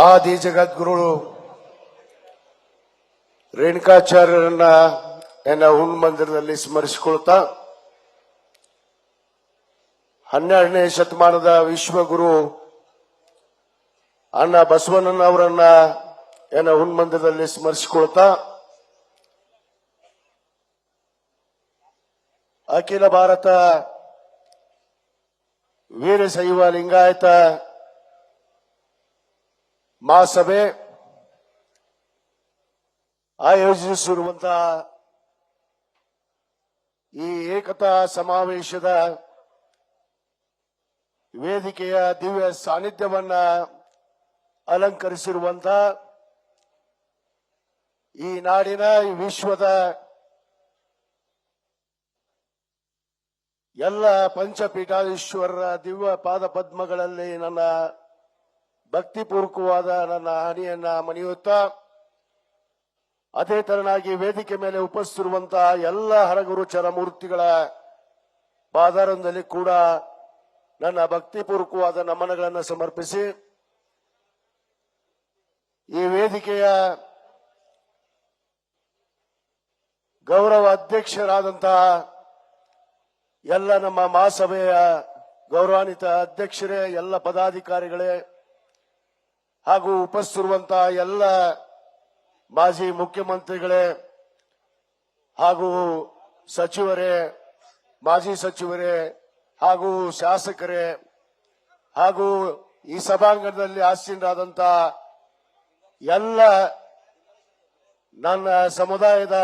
ಆದಿ ಜಗದ್ಗುರು ರೇಣುಕಾಚಾರ್ಯರನ್ನ ಹುಣ್ ಮಂದಿರದಲ್ಲಿ ಸ್ಮರಿಸಿಕೊಳ್ತಾ 12ನೇ ಶತಮಾನದ ವಿಶ್ವಗುರು ಅಣ್ಣ ಬಸವಣ್ಣನವರನ್ನ ಹುಣ್ ಮಂದಿರದಲ್ಲಿ ಸ್ಮರಿಸಿಕೊಳ್ತಾ ಅಖಿಲ ಭಾರತ ವೀರಶೈವ ಲಿಂಗಾಯತ ಮಹಾಸಭೆ ಆಯೋಜಿಸಿರುವಂತಹ ಈ ಏಕತಾ ಸಮಾವೇಶದ ವೇದಿಕೆಯ ದಿವ್ಯ ಸಾನ್ನಿಧ್ಯವನ್ನ ಅಲಂಕರಿಸಿರುವಂತಹ ಈ ನಾಡಿನ ಈ ವಿಶ್ವದ ಎಲ್ಲ ಪಂಚಪೀಠಾಧೀಶ್ವರರ ದಿವ್ಯ ಪಾದ ಪದ್ಮಗಳಲ್ಲಿ ನನ್ನ ಭಕ್ತಿಪೂರ್ವಕವಾದ ನನ್ನ ಹಣಿಯನ್ನ ಮನೆಯುತ್ತಾ ಅದೇ ತರನಾಗಿ ವೇದಿಕೆ ಮೇಲೆ ಉಪಸ್ಥಿತಿರುವಂತಹ ಎಲ್ಲ ಹರಗುರು ಚರಮೂರ್ತಿಗಳ ಪಾದಾರಂದಲ್ಲಿ ಕೂಡ ನನ್ನ ಭಕ್ತಿಪೂರ್ವಕವಾದ ನಮನಗಳನ್ನು ಸಮರ್ಪಿಸಿ ಈ ವೇದಿಕೆಯ ಗೌರವ ಅಧ್ಯಕ್ಷರಾದಂತಹ ಎಲ್ಲ ನಮ್ಮ ಮಹಾಸಭೆಯ ಗೌರವಾನ್ವಿತ ಅಧ್ಯಕ್ಷರೇ, ಎಲ್ಲ ಪದಾಧಿಕಾರಿಗಳೇ ಹಾಗೂ ಉಪಸ್ಥಿತಿರುವಂತಹ ಎಲ್ಲ ಮಾಜಿ ಮುಖ್ಯಮಂತ್ರಿಗಳೇ ಹಾಗೂ ಸಚಿವರೇ, ಮಾಜಿ ಸಚಿವರೇ ಹಾಗೂ ಶಾಸಕರೇ ಹಾಗೂ ಈ ಸಭಾಂಗಣದಲ್ಲಿ ಆಸೀನರಾದಂತಹ ಎಲ್ಲ ನನ್ನ ಸಮುದಾಯದ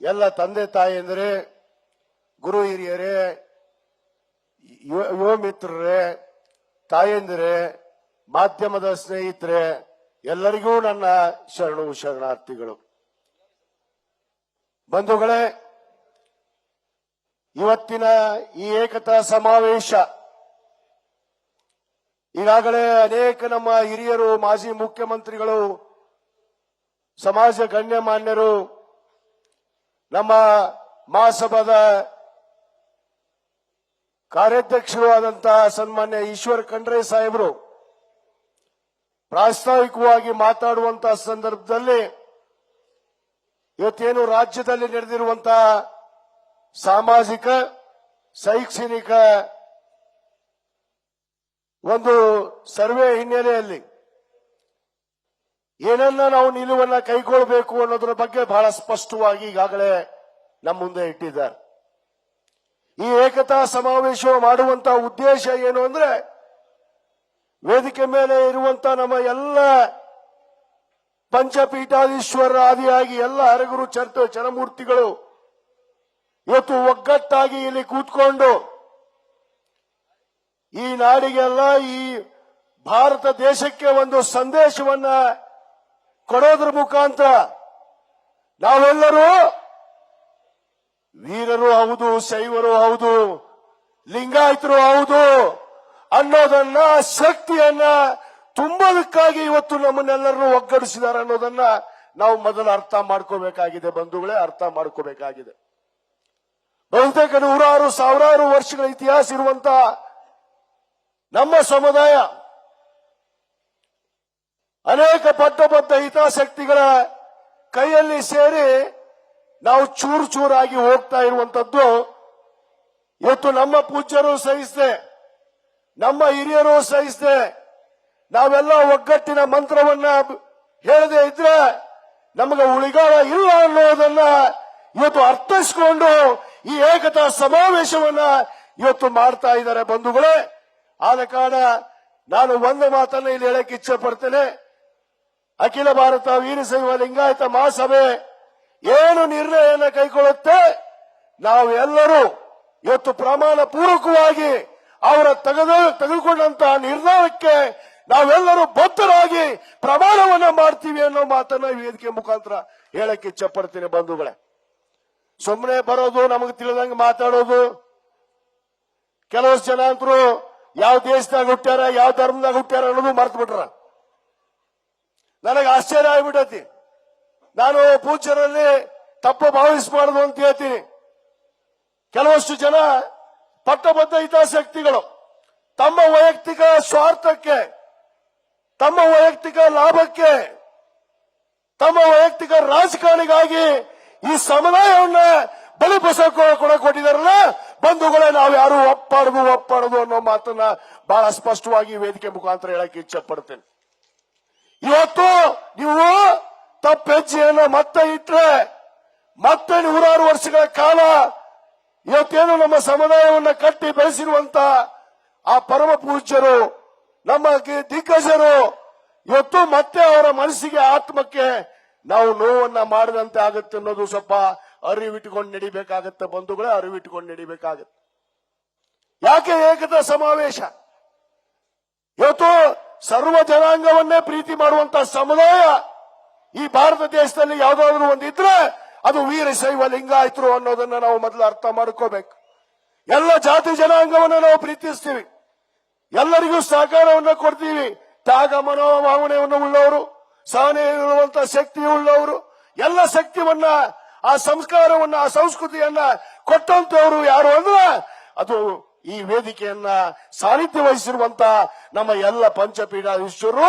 ಎಲ್ಲ ತಂದೆ ತಾಯಿಯಂದರೆ, ಗುರು ಹಿರಿಯರೇ, ಯುವ ಮಿತ್ರರೇ, ತಾಯಂದಿರೇ, ಮಾಧ್ಯಮದ ಸ್ನೇಹಿತರೆ, ಎಲ್ಲರಿಗೂ ನನ್ನ ಶರಣಾರ್ಥಿಗಳು. ಬಂಧುಗಳೇ, ಇವತ್ತಿನ ಈ ಏಕತಾ ಸಮಾವೇಶ ಈಗಾಗಲೇ ಅನೇಕ ನಮ್ಮ ಹಿರಿಯರು, ಮಾಜಿ ಮುಖ್ಯಮಂತ್ರಿಗಳು, ಸಮಾಜ ಗಣ್ಯಮಾನ್ಯರು, ನಮ್ಮ ಮಹಾಸಭಾದ ಕಾರ್ಯಾಧ್ಯಕ್ಷರು ಆದಂತಹ ಸನ್ಮಾನ್ಯ ಈಶ್ವರ್ ಖಂಡ್ರೆ ಸಾಹೇಬರು ಪ್ರಾಸ್ತಾವಿಕವಾಗಿ ಮಾತಾಡುವಂತಹ ಸಂದರ್ಭದಲ್ಲಿ ಇವತ್ತೇನು ರಾಜ್ಯದಲ್ಲಿ ನಡೆದಿರುವಂತಹ ಸಾಮಾಜಿಕ ಶೈಕ್ಷಣಿಕ ಒಂದು ಸರ್ವೆ ಹಿನ್ನೆಲೆಯಲ್ಲಿ ಏನನ್ನ ನಾವು ನಿಲುವನ್ನ ಕೈಗೊಳ್ಳಬೇಕು ಅನ್ನೋದರ ಬಗ್ಗೆ ಬಹಳ ಸ್ಪಷ್ಟವಾಗಿ ಈಗಾಗಲೇ ನಮ್ಮ ಮುಂದೆ ಇಟ್ಟಿದ್ದಾರೆ. ಈ ಏಕತಾ ಸಮಾವೇಶ ಮಾಡುವಂತಹ ಉದ್ದೇಶ ಏನು ಅಂದ್ರೆ, ವೇದಿಕೆ ಮೇಲೆ ಇರುವಂತಹ ನಮ್ಮ ಎಲ್ಲ ಪಂಚಪೀಠಾಧೀಶ್ವರರ ಆದಿಯಾಗಿ ಎಲ್ಲ ಹರಗುರು ಚರಮೂರ್ತಿಗಳು ಇವತ್ತು ಒಗ್ಗಟ್ಟಾಗಿ ಇಲ್ಲಿ ಕೂತ್ಕೊಂಡು ಈ ನಾಡಿಗೆಲ್ಲ, ಈ ಭಾರತ ದೇಶಕ್ಕೆ ಒಂದು ಸಂದೇಶವನ್ನ ಕೊಡೋದ್ರ ಮುಖಾಂತರ ನಾವೆಲ್ಲರೂ ವೀರರು ಹೌದು, ಶೈವರು ಹೌದು, ಲಿಂಗಾಯತರು ಹೌದು ಅನ್ನೋದನ್ನ, ಶಕ್ತಿಯನ್ನ ತುಂಬೋದಕ್ಕಾಗಿ ಇವತ್ತು ನಮ್ಮನ್ನೆಲ್ಲರನ್ನು ಒಗ್ಗಡಿಸಿದ್ದಾರೆ ಅನ್ನೋದನ್ನ ನಾವು ಮೊದಲು ಅರ್ಥ ಮಾಡ್ಕೋಬೇಕಾಗಿದೆ. ಬಂಧುಗಳೇ, ಅರ್ಥ ಮಾಡ್ಕೋಬೇಕಾಗಿದೆ. ಬಹುತೇಕ ನೂರಾರು ಸಾವಿರಾರು ವರ್ಷಗಳ ಇತಿಹಾಸ ಇರುವಂತಹ ನಮ್ಮ ಸಮುದಾಯ ಅನೇಕ ಪಟ್ಟಬದ್ಧ ಹಿತಾಸಕ್ತಿಗಳ ಕೈಯಲ್ಲಿ ಸೇರಿ ನಾವು ಚೂರು ಚೂರಾಗಿ ಹೋಗ್ತಾ ಇರುವಂತದ್ದು ಇವತ್ತು ನಮ್ಮ ಪೂಜ್ಯರು ಸಹಿಸದೆ, ನಮ್ಮ ಹಿರಿಯರು ಸಹಿಸದೆ, ನಾವೆಲ್ಲ ಒಗ್ಗಟ್ಟಿನ ಮಂತ್ರವನ್ನ ಹೇಳದೆ ಇದ್ರೆ ನಮಗೆ ಉಳಿಗಾಲ ಇಲ್ಲ ಅನ್ನೋದನ್ನ ಇವತ್ತು ಅರ್ಥೈಸಿಕೊಂಡು ಈ ಏಕತಾ ಸಮಾವೇಶವನ್ನ ಇವತ್ತು ಮಾಡ್ತಾ ಇದ್ದಾರೆ. ಬಂಧುಗಳೇ, ಆದ ಕಾರಣ ನಾನು ಒಂದು ಮಾತನ್ನ ಇಲ್ಲಿ ಹೇಳಕ್ಕೆ ಇಚ್ಛೆ ಪಡ್ತೇನೆ. ಅಖಿಲ ಭಾರತ ವೀರಶೈವ ಲಿಂಗಾಯತ ಮಹಾಸಭೆ ಏನು ನಿರ್ಣಯನ ಕೈಗೊಳ್ಳುತ್ತೆ, ನಾವೆಲ್ಲರೂ ಇವತ್ತು ಪ್ರಮಾಣ ಪೂರ್ವಕವಾಗಿ ಅವರ ತೆಗೆದುಕೊಂಡಂತಹ ನಿರ್ಧಾರಕ್ಕೆ ನಾವೆಲ್ಲರೂ ಬದ್ಧರಾಗಿ ಪ್ರಮಾಣವನ್ನ ಮಾಡ್ತೀವಿ ಅನ್ನೋ ಮಾತನ್ನ ವೇದಿಕೆ ಮುಖಾಂತರ ಹೇಳಕ್ಕೆ ಇಚ್ಛೆ ಪಡ್ತೀನಿ. ಬಂಧುಗಳೇ, ಸುಮ್ಮನೆ ಬರೋದು, ನಮಗೆ ತಿಳಿದಂಗೆ ಮಾತಾಡೋದು, ಕೆಲವಷ್ಟು ಜನ ಅಂತರೂ ಯಾವ ದೇಶದಾಗ ಹುಟ್ಟ್ಯಾರ, ಯಾವ ಧರ್ಮದಾಗ ಹುಟ್ಟ್ಯಾರ ಅನ್ನೋದು ಮರ್ತು ಬಿಟ್ರ. ನನಗೆ ಆಶ್ಚರ್ಯ ಆಗ್ಬಿಟ್ಟತಿ. ನಾನು ಪೂಜ್ಯರಲ್ಲಿ ತಪ್ಪು ಭಾವಿಸಬಾರದು ಅಂತ ಹೇಳ್ತೀನಿ. ಕೆಲವಷ್ಟು ಜನ ಪಟ್ಟಬದ್ಧ ಹಿತಾಸಕ್ತಿಗಳು ತಮ್ಮ ವೈಯಕ್ತಿಕ ಸ್ವಾರ್ಥಕ್ಕೆ ತಮ್ಮ ವೈಯಕ್ತಿಕ ಲಾಭಕ್ಕೆ, ತಮ್ಮ ವೈಯಕ್ತಿಕ ರಾಜಕಾರಣಿಗಾಗಿ ಈ ಸಮುದಾಯವನ್ನ ಬಲಿಪಡಿಸೋಕೆ ಕೊಟ್ಟಿದಾರಲ್ಲ ಬಂಧುಗಳೇ, ನಾವು ಯಾರು ಒಪ್ಪಾಡದು ಅನ್ನೋ ಮಾತನ್ನ ಬಹಳ ಸ್ಪಷ್ಟವಾಗಿ ವೇದಿಕೆ ಮುಖಾಂತರ ಹೇಳಕ್ಕೆ ಇಚ್ಛೆ ಪಡ್ತೇನೆ. ಇವತ್ತು ನೀವು ತಪ್ಪೆಜ್ಜೆಯನ್ನ ಮತ್ತೆ ಇಟ್ರೆ ಮತ್ತೆ 100 ವರ್ಷಗಳ ಕಾಲ ಇವತ್ತೇನು ನಮ್ಮ ಸಮುದಾಯವನ್ನ ಕಟ್ಟಿ ಬೆಳೆಸಿರುವಂತ ಆ ಪರಮ ಪೂಜ್ಯರು, ನಮ್ಮ ದಿಗ್ಗಜರು ಇವತ್ತು ಮತ್ತೆ ಅವರ ಮನಸ್ಸಿಗೆ, ಆತ್ಮಕ್ಕೆ ನಾವು ನೋವನ್ನ ಮಾಡದಂತೆ ಆಗುತ್ತೆ ಅನ್ನೋದು ಸ್ವಲ್ಪ ಅರಿವಿಟ್ಟುಕೊಂಡು ನಡಿಬೇಕಾಗತ್ತೆ ಬಂಧುಗಳೇ, ಅರಿವಿಟ್ಟುಕೊಂಡು ನಡಿಬೇಕಾಗತ್ತೆ. ಯಾಕೆ ಏಕತಾ ಸಮಾವೇಶ? ಇವತ್ತು ಸರ್ವ ಜನಾಂಗವನ್ನೇ ಪ್ರೀತಿ ಮಾಡುವಂತ ಸಮುದಾಯ ಈ ಭಾರತ ದೇಶದಲ್ಲಿ ಯಾವುದಾದ್ರೂ ಒಂದಿದ್ರೆ ಅದು ವೀರಶೈವ ಲಿಂಗಾಯತರು ಅನ್ನೋದನ್ನ ನಾವು ಮೊದಲು ಅರ್ಥ ಮಾಡ್ಕೋಬೇಕು. ಎಲ್ಲ ಜಾತಿ ಜನಾಂಗವನ್ನ ನಾವು ಪ್ರೀತಿಸ್ತೀವಿ, ಎಲ್ಲರಿಗೂ ಸಹಕಾರವನ್ನ ಕೊಡ್ತೀವಿ. ತ್ಯಾಗ ಮನೋಭಾವನೆಯನ್ನು ಉಳ್ಳವರು, ಸಹನೆ ಇರುವಂತ ಶಕ್ತಿ ಉಳ್ಳವರು, ಎಲ್ಲ ಶಕ್ತಿವನ್ನ, ಆ ಸಂಸ್ಕಾರವನ್ನ, ಆ ಸಂಸ್ಕೃತಿಯನ್ನ ಕೊಟ್ಟಂತವರು ಯಾರು ಅಂದ್ರೆ ಅದು ಈ ವೇದಿಕೆಯನ್ನ ಸಾನ್ನಿಧ್ಯ ವಹಿಸಿರುವಂತ ನಮ್ಮ ಎಲ್ಲ ಪಂಚಪೀಠಾಧೀಶರು,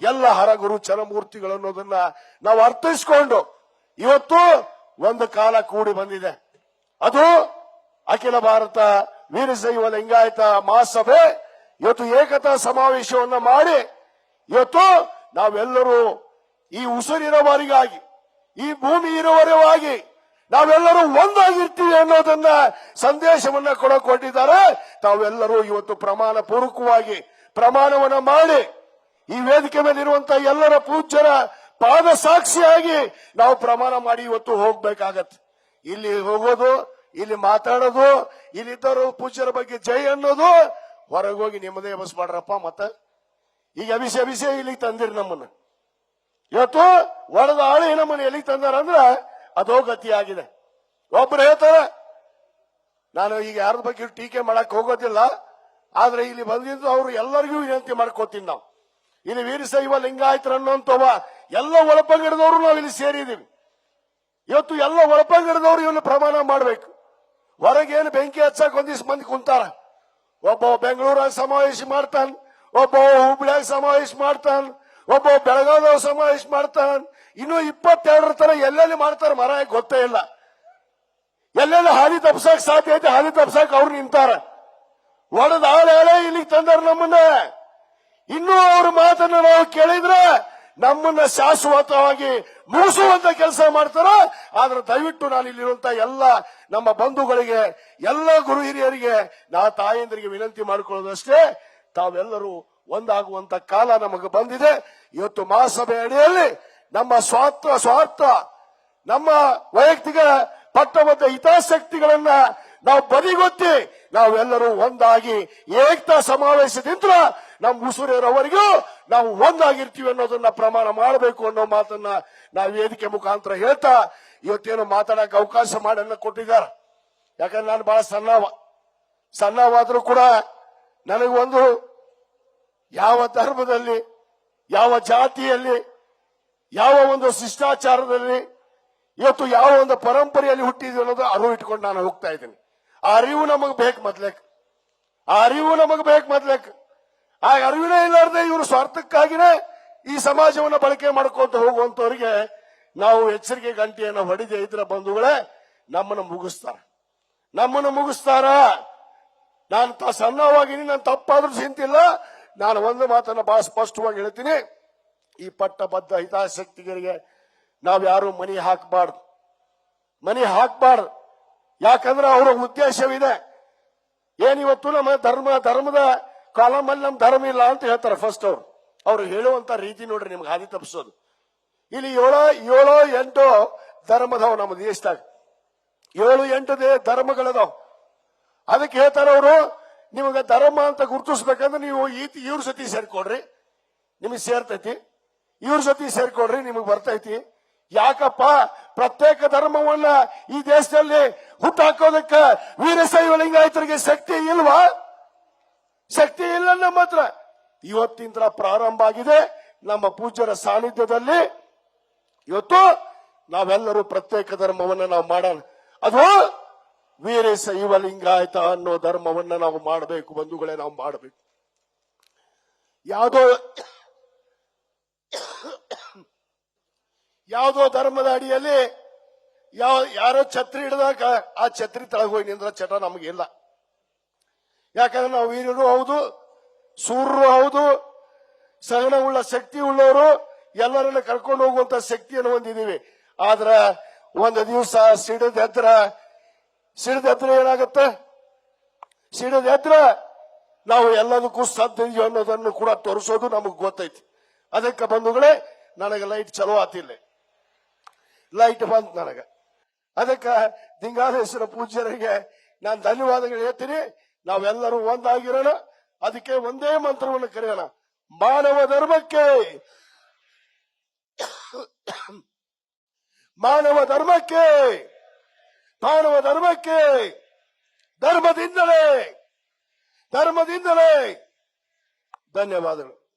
ಎಲ್ಲ ಹರಗುರು ಚರಮೂರ್ತಿಗಳು ಅನ್ನೋದನ್ನ ನಾವು ಅರ್ಥೈಸಿಕೊಂಡು ಇವತ್ತು ಒಂದು ಕಾಲ ಕೂಡಿ ಬಂದಿದೆ. ಅದು ಅಖಿಲ ಭಾರತ ವೀರಶೈವ ಲಿಂಗಾಯತ ಮಹಾಸಭೆ ಇವತ್ತು ಏಕತಾ ಸಮಾವೇಶವನ್ನ ಮಾಡಿ ಇವತ್ತು ನಾವೆಲ್ಲರೂ ಈ ಉಸಿರಿರುವವರಿಗಾಗಿ, ಈ ಭೂಮಿ ಇರುವವರೆಗಾಗಿ ನಾವೆಲ್ಲರೂ ಒಂದಾಗಿರ್ತೀವಿ ಅನ್ನೋದನ್ನ ಸಂದೇಶವನ್ನ ಕೊಟ್ಟಿದ್ದಾರೆ. ತಾವೆಲ್ಲರೂ ಇವತ್ತು ಪ್ರಮಾಣ ಪೂರ್ವಕವಾಗಿ ಪ್ರಮಾಣವನ್ನ ಮಾಡಿ ಈ ವೇದಿಕೆ ಮೇಲೆ ಇರುವಂತಹ ಎಲ್ಲರ ಪೂಜ್ಯರ ಪಾದ ಸಾಕ್ಷಿಯಾಗಿ ನಾವು ಪ್ರಮಾಣ ಮಾಡಿ ಇವತ್ತು ಹೋಗ್ಬೇಕಾಗತ್ತೆ. ಇಲ್ಲಿ ಹೋಗೋದು, ಇಲ್ಲಿ ಮಾತಾಡೋದು, ಇಲ್ಲಿದ್ದವರು ಪೂಜ್ಯರ ಬಗ್ಗೆ ಜೈ ಅನ್ನೋದು, ಹೊರಗೋಗಿ ನಿಮ್ಮದೇ ಬಸ್ ಮಾಡ್ರಪ್ಪ. ಮತ್ತೆ ಈಗ ಅಭಿಷೇ ಇಲ್ಲಿಗೆ ತಂದಿರಿ ನಮ್ಮನ್ನ. ಇವತ್ತು ಒಡೆದ ಆಳಿ ನಮ್ಮನ್ನ ಎಲ್ಲಿಗೆ ತಂದಾರಂದ್ರ ಅದೋ ಗತಿಯಾಗಿದೆ. ಒಬ್ರು ಹೇಳ್ತಾರೆ, ನಾನು ಈಗ ಯಾರ ಬಗ್ಗೆ ಟೀಕೆ ಮಾಡಕ್ ಹೋಗೋದಿಲ್ಲ, ಆದ್ರೆ ಇಲ್ಲಿ ಬಂದಿದ್ದು ಅವರು ಎಲ್ಲರಿಗೂ ವಿನಂತಿ ಮಾಡ್ಕೋತೀನಿ. ನಾವು ಇಲ್ಲಿ ವೀರಶೈವ ಲಿಂಗಾಯತರು ಅನ್ನೋಂತವ ಎಲ್ಲ ಒಳಪಂಗಡದವರು ನಾವು ಇಲ್ಲಿ ಸೇರಿದೀವಿ. ಇವತ್ತು ಎಲ್ಲ ಒಳಪಂಗಡದವರು ಇವನ್ನ ಪ್ರಮಾಣ ಮಾಡಬೇಕು. ಹೊರಗೇನು ಬೆಂಕಿ ಹಚ್ಚಕ್ ಒಂದಿಷ್ಟು ಮಂದಿ ಕುಂತಾರ. ಒಬ್ಬ ಬೆಂಗಳೂರಾಗ ಸಮಾವೇಶ ಮಾಡ್ತಾನ, ಒಬ್ಬ ಹುಬ್ಳಿಯಾಗ ಸಮಾವೇಶ ಮಾಡ್ತಾನ, ಒಬ್ಬ ಬೆಳಗಾವಿದಾಗ ಸಮಾವೇಶ ಮಾಡ್ತಾನ, ಇನ್ನು 22 ತರ ಎಲ್ಲೆಲ್ಲಿ ಮಾಡ್ತಾರ ಮರ ಗೊತ್ತೇ ಇಲ್ಲ. ಎಲ್ಲೆಲ್ಲಿ ಹಾದಿ ತಪ್ಸಕ್ ಸಾಧ್ಯ ಐತೆ ಹಾದಿ ತಪ್ಸಕ್ ಅವ್ರು ನಿಂತಾರ. ಒಡೆದ ಆಳೆ ಇಲ್ಲಿಗೆ ತಂದಾರ ನಮ್ಮನ್ನ. ಇನ್ನೂ ಅವ್ರ ಮಾತನ್ನ ನಾವು ಕೇಳಿದ್ರೆ ನಮ್ಮನ್ನ ಶಾಶ್ವತವಾಗಿ ಮುಗಿಸುವಂತ ಕೆಲಸ ಮಾಡ್ತಾರ. ಆದ್ರೆ ದಯವಿಟ್ಟು ನಾನು ಇಲ್ಲಿರುವಂತ ಎಲ್ಲ ನಮ್ಮ ಬಂಧುಗಳಿಗೆ, ಎಲ್ಲ ಗುರು ಹಿರಿಯರಿಗೆ, ನಾ ತಾಯಂದರಿಗೆ ವಿನಂತಿ ಮಾಡಿಕೊಳ್ಳೋದಷ್ಟೇ, ತಾವೆಲ್ಲರೂ ಒಂದಾಗುವಂತ ಕಾಲ ನಮಗೆ ಬಂದಿದೆ. ಇವತ್ತು ಮಹಾಸಭೆ ಅಡಿಯಲ್ಲಿ ನಮ್ಮ ಸ್ವಾರ್ಥ, ನಮ್ಮ ವೈಯಕ್ತಿಕ ಪಟ್ಟಬದ್ಧ ಹಿತಾಸಕ್ತಿಗಳನ್ನ ನಾವು ಬದಿಗೊತ್ತಿ ನಾವೆಲ್ಲರೂ ಒಂದಾಗಿ ಏಕತಾ ಸಮಾವೇಶದಿಂದ ನಮ್ಮ ಉಸುರಿರೋವರೆಗೂ ನಾವು ಒಂದಾಗಿರ್ತೀವಿ ಅನ್ನೋದನ್ನ ಪ್ರಮಾಣ ಮಾಡಬೇಕು ಅನ್ನೋ ಮಾತನ್ನ ನಾವು ವೇದಿಕೆ ಮುಖಾಂತರ ಹೇಳ್ತಾ ಇವತ್ತೇನು ಮಾತಾಡಕ್ಕೆ ಅವಕಾಶ ಮಾಡನ್ನ ಕೊಟ್ಟಿದ್ದಾರೆ. ಯಾಕಂದ್ರೆ ನಾನು ಬಹಳ ಸಣ್ಣವಾದ್ರೂ ಕೂಡ ನನಗೊಂದು ಯಾವ ಧರ್ಮದಲ್ಲಿ, ಯಾವ ಜಾತಿಯಲ್ಲಿ, ಯಾವ ಒಂದು ಶಿಷ್ಟಾಚಾರದಲ್ಲಿ, ಇವತ್ತು ಯಾವ ಒಂದು ಪರಂಪರೆಯಲ್ಲಿ ಹುಟ್ಟಿದ್ವಿ ಅನ್ನೋದು ಅರಿವು ಇಟ್ಕೊಂಡು ನಾನು ಹೋಗ್ತಾ ಇದ್ದೀನಿ. ಆ ಅರಿವು ನಮಗೆ ಬೇಕು ಮೊದ್ಲೇಕ್, ಆ ಅರಿವು ನಮಗೆ ಬೇಕು ಮೊದ್ಲೇಕ್. ಆ ಅರಿವಿನೇ ಇಲ್ಲಾರ್ದೆ ಇವರು ಸ್ವಾರ್ಥಕ್ಕಾಗಿನೇ ಈ ಸಮಾಜವನ್ನ ಬಳಕೆ ಮಾಡ್ಕೊಂತ ಹೋಗುವಂತವರಿಗೆ ನಾವು ಎಚ್ಚರಿಕೆ ಗಂಟೆಯನ್ನು ಹೊಡಿದೇ ಇದ್ರ ಬಂಧುಗಳೇ ನಮ್ಮನ್ನು ಮುಗಿಸ್ತಾರ. ನಾನು ಸಣ್ಣವಾಗಿನಿ, ನಾನು ತಪ್ಪಾದ್ರೂ ಚಿಂತಿಲ್ಲ. ನಾನು ಒಂದು ಮಾತನ್ನ ಬಹಳ ಸ್ಪಷ್ಟವಾಗಿ ಹೇಳ್ತೀನಿ, ಈ ಪಟ್ಟಬದ್ಧ ಹಿತಾಸಕ್ತಿಗರಿಗೆ ನಾವ್ಯಾರು ಮನಿ ಹಾಕಬಾರ್ದು. ಯಾಕಂದ್ರೆ ಅವರ ಉದ್ದೇಶವಿದೆ. ಏನಿವತ್ತು ನಮ್ಮ ಧರ್ಮದ ಕಾಲಮಲ್ಲಿ ನಮ್ಮ ಧರ್ಮ ಇಲ್ಲ ಅಂತ ಹೇಳ್ತಾರೆ. ಫಸ್ಟ್ ಅವ್ರು ಹೇಳುವಂತ ರೀತಿ ನೋಡ್ರಿ ನಿಮ್ಗೆ ಹಾದಿ ತಪ್ಪಿಸೋದು. ಇಲ್ಲಿ 7-8 ಧರ್ಮದವ್ ನಮ್ಮ ದೇಶದಾಗ, 7-8 ಧರ್ಮಗಳದಾವ್. ಅದಕ್ಕೆ ಹೇಳ್ತಾರ ಅವರು, ನಿಮಗೆ ಧರ್ಮ ಅಂತ ಗುರುತಿಸ್ಬೇಕಂದ್ರೆ ನೀವು ಇವ್ರ ಜೊತೆ ಸೇರ್ಕೊಡ್ರಿ, ನಿಮಗೆ ಸೇರ್ತೈತಿ. ಇವ್ರ ಜೊತೆ ಸೇರ್ಕೊಡ್ರಿ, ನಿಮಗೆ ಬರ್ತೈತಿ. ಯಾಕಪ್ಪ ಪ್ರತ್ಯೇಕ ಧರ್ಮವನ್ನ ಈ ದೇಶದಲ್ಲಿ ಹುಟ್ಟಾಕೋದಕ್ಕೆ ವೀರಶೈವ ಲಿಂಗಾಯತರಿಗೆ ಶಕ್ತಿ ಇಲ್ವಾ? ಶಕ್ತಿ ಇಲ್ಲ ನಮ್ಮ ಹತ್ರ. ಇವತ್ತಿನ ಪ್ರಾರಂಭ ಆಗಿದೆ. ನಮ್ಮ ಪೂಜ್ಯರ ಸಾನ್ನಿಧ್ಯದಲ್ಲಿ ಇವತ್ತು ನಾವೆಲ್ಲರೂ ಪ್ರತ್ಯೇಕ ಧರ್ಮವನ್ನ ನಾವು ಮಾಡೋಣ. ಅದು ವೀರಶೈವ ಲಿಂಗಾಯತ ಅನ್ನೋ ಧರ್ಮವನ್ನ ನಾವು ಮಾಡಬೇಕು ಬಂಧುಗಳೇ, ನಾವು ಮಾಡಬೇಕು. ಯಾವುದೋ ಯಾವುದೋ ಧರ್ಮದ ಅಡಿಯಲ್ಲಿ ಯಾರೋ ಛತ್ರಿ ಹಿಡಿದಾಗ ಆ ಛತ್ರಿ ತಳಗೋಗಿ ನಿಂದ್ರ ಚಟ ನಮಗಿಲ್ಲ. ಯಾಕಂದ್ರೆ ನಾವು ವೀರರು ಹೌದು, ಸೂರ್ಯರು ಹೌದು, ಸಹನವುಳ್ಳ ಶಕ್ತಿ ಉಳ್ಳವರು, ಎಲ್ಲರನ್ನ ಕರ್ಕೊಂಡು ಹೋಗುವಂತ ಶಕ್ತಿಯನ್ನು ಹೊಂದಿದ್ದೀವಿ. ಆದ್ರ ಒಂದು ದಿವಸ ಸಿಡಿದೆದ್ರ ಏನಾಗತ್ತೆ? ಸಿಡಿದೆದ್ರ ನಾವು ಎಲ್ಲದಕ್ಕೂ ಸಾಧ್ಯ ಅನ್ನೋದನ್ನು ಕೂಡ ತೋರಿಸೋದು ನಮಗ್ ಗೊತ್ತೈತಿ. ಅದಕ್ಕೆ ಬಂಧುಗಳೇ, ನನಗೆ ಲೈಟ್ ಚಲೋ ಆತಿಲ್ಲ, ಲೈಟ್ ಬಂತು ನನಗ. ಅದಕ್ಕೆ ದಿಂಗಾಲೇಶ್ವರ ಪೂಜ್ಯರಿಗೆ ನಾನು ಧನ್ಯವಾದಗಳು ಹೇಳ್ತೀನಿ. ನಾವೆಲ್ಲರೂ ಒಂದಾಗಿರೋಣ, ಅದಕ್ಕೆ ಒಂದೇ ಮಂತ್ರವನ್ನು ಕರೆಯೋಣ. ಮಾನವ ಧರ್ಮಕ್ಕೆ, ಮಾನವ ಧರ್ಮಕ್ಕೆ, ಮಾನವ ಧರ್ಮಕ್ಕೆ, ಧರ್ಮದಿಂದಲೇ ಧರ್ಮದಿಂದಲೇ. ಧನ್ಯವಾದಗಳು.